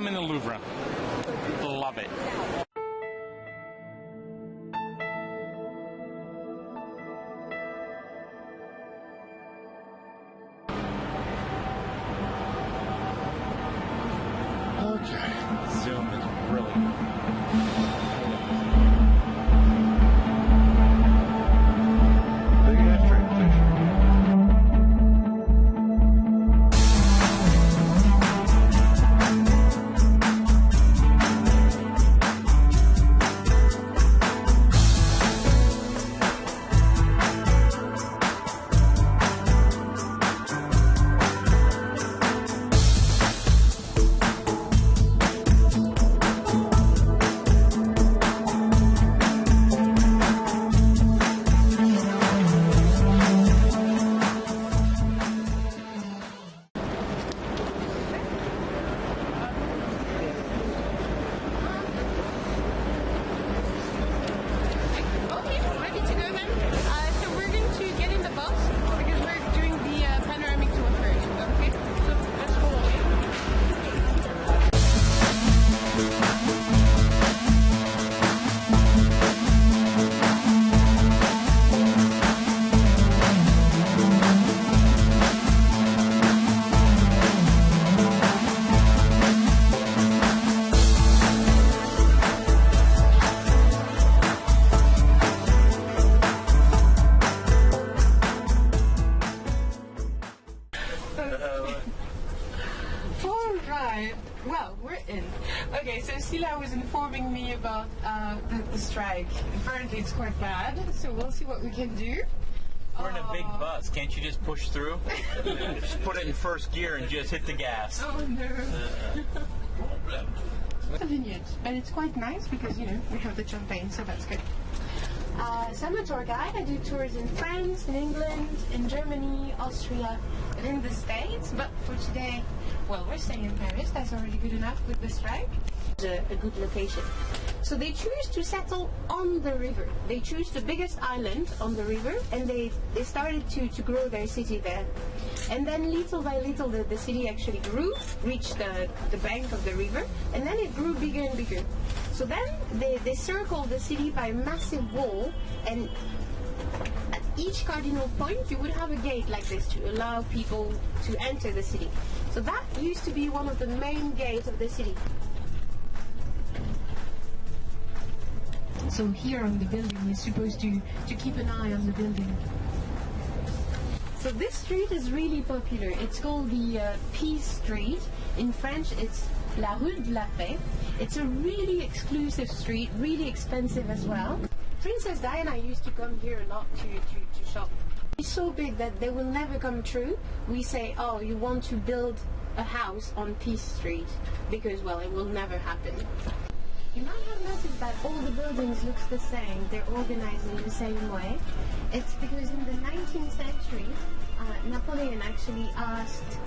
I'm in the Louvre. Love it. Okay, zoom is really big after picture. Well, we're in. Okay, so Sila was informing me about the strike. Apparently it's quite bad, so we'll see what we can do. We're in a big bus. Can't you just push through? Just put it in first gear and just hit the gas. Oh no. It's a vineyard, but it's quite nice because, you know, we have the champagne, so that's good. So I'm a tour guide. I do tours in France, in England, in Germany, Austria, and in the States. But for today, well, we're staying in Paris. That's already good enough with the strike. It's a good location. So they choose to settle on the river. They choose the biggest island on the river, and they started to grow their city there. And then little by little, the city actually grew, reached the bank of the river, and then it grew bigger and bigger. So then they circled the city by a massive wall, and at each cardinal point you would have a gate like this to allow people to enter the city. So that used to be one of the main gates of the city. So here on the building you're supposed to keep an eye on the building. So this street is really popular. It's called the Peace Street. In French it's La Rue de la Paix. It's a really exclusive street, really expensive as well. Princess Diana used to come here a lot to shop. It's so big that they will never come true. We say, oh, you want to build a house on Peace Street, because, well, it will never happen. You might have noticed that all the buildings look the same. They're organized in the same way. It's because in the 19th century, Napoleon actually asked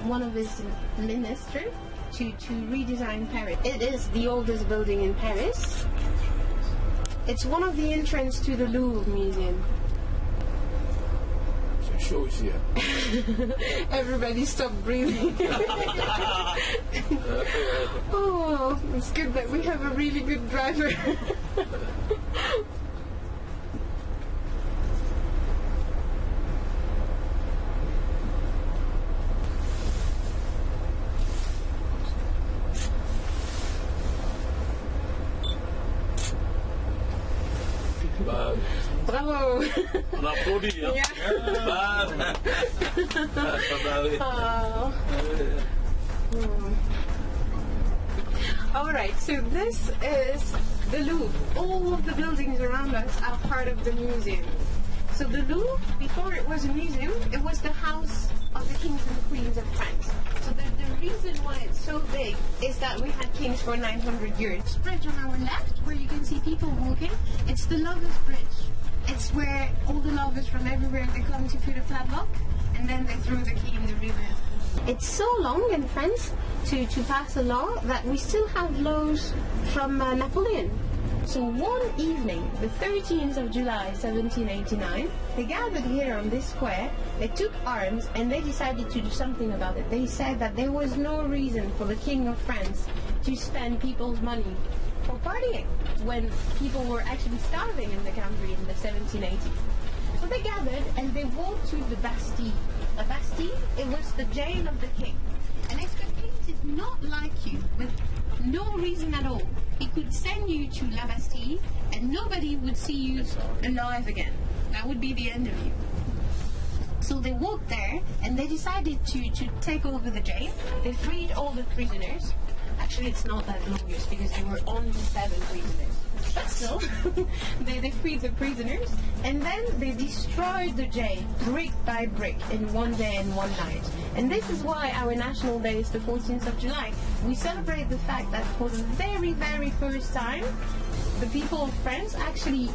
one of his ministers to redesign Paris. It is the oldest building in Paris. It's one of the entrances to the Louvre Museum. Show is here. Everybody stop breathing. Oh, it's good that we have a really good driver. Bravo! On applaudit, hein? Alright, so this is the Louvre. All of the buildings around us are part of the museum. So the Louvre, before it was a museum, it was the house of the kings and queens of France. So the reason why it's so big is that we had kings for 900 years. This bridge on our left, where you can see people walking, it's the Lovers' Bridge. It's where all the lovers from everywhere, they come to put a padlock, and then they throw the key in the river. It's so long in France to pass a law that we still have laws from Napoleon. So one evening, the 13th of July 1789, they gathered here on this square, they took arms and they decided to do something about it. They said that there was no reason for the King of France to spend people's money for partying when people were actually starving in the country in the 1780s. So they gathered and they walked to the Bastille. The Bastille, it was the jail of the king. And if the king did not like you, with no reason at all, he could send you to La Bastille and nobody would see you alive again. That would be the end of you. So they walked there and they decided to take over the jail. They freed all the prisoners. Actually, it's not that glorious because there were only 7 prisoners. But still, they freed the prisoners and then they destroyed the jail brick by brick in one day and one night. And this is why our national day is the 14th of July. We celebrate the fact that for the very, very first time, the people of France actually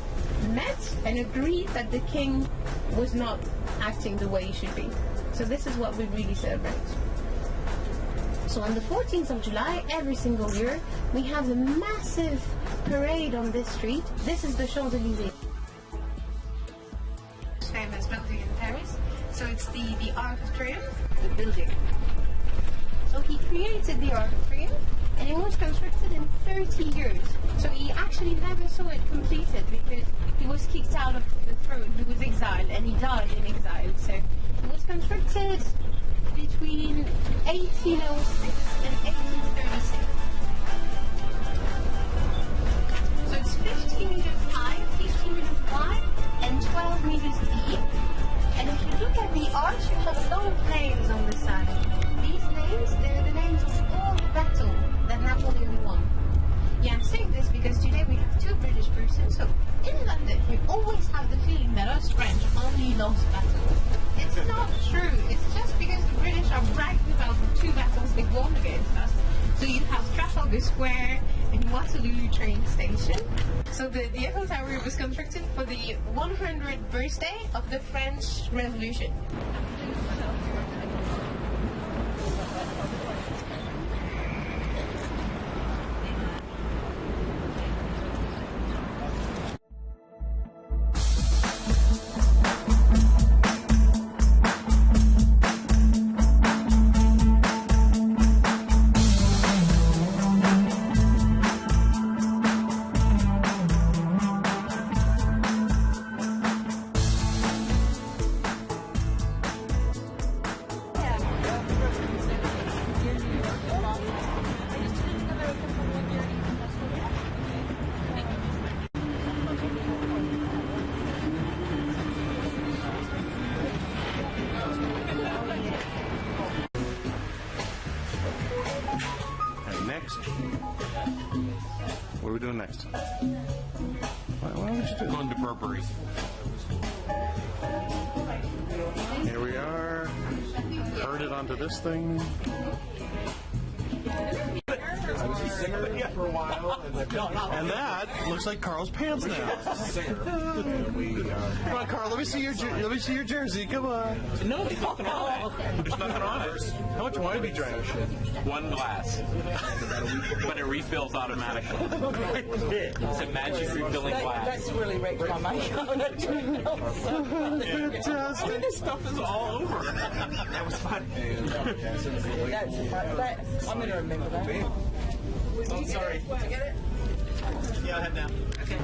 met and agreed that the king was not acting the way he should be. So this is what we really celebrate. So on the 14th of July, every single year, we have a massive parade on this street. This is the Champs-Élysées. Famous building in Paris. So it's the Arc of Triomphe, the building. So he created the Arc of Triomphe, and it was constructed in 30 years. So he actually never saw it completed because he was kicked out of the throne. He was exiled, and he died in exile. So it was constructed between 1806 and 1836. So it's 15 meters high, 15 meters wide, and 12 meters deep. And if you look at the arch, you have a lot of names on the side. These names, they're the names of all the battles that Napoleon won. Yeah, I'm saying this because today we have 2 British persons. So in London, we always have the feeling that us French only lost battles. It's not true. It's just because the British are bragging about the 2 battles they won against us. So you have Trafalgar Square and Waterloo train station. So the Eiffel Tower was constructed for the 100th birthday of the French Revolution. Next? What are we doing next? Why would you do Going to Burberry. Here we are. Herd it onto this thing. I was a singer for a while, And that looks like Carl's pants now. Come on, Carl. Let me see your jersey. Come on. No, there's nothing on it. There's nothing on it. How much wine have you drank? 1 glass. But it refills automatically. It's a magic refilling glass. That's really wrecked my makeup. Fantastic. This stuff is all over. That was fun. I'm going to remember that. Oh, sorry. Did you get it? Yeah, I'll head down. Okay.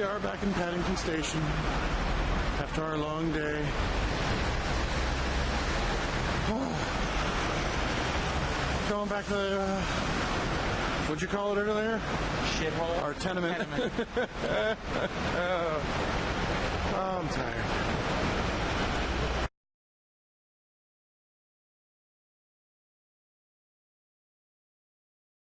are back in Paddington Station after our long day. Going back to the, what'd you call it earlier? Shithole. Our tenement. Oh, I'm tired.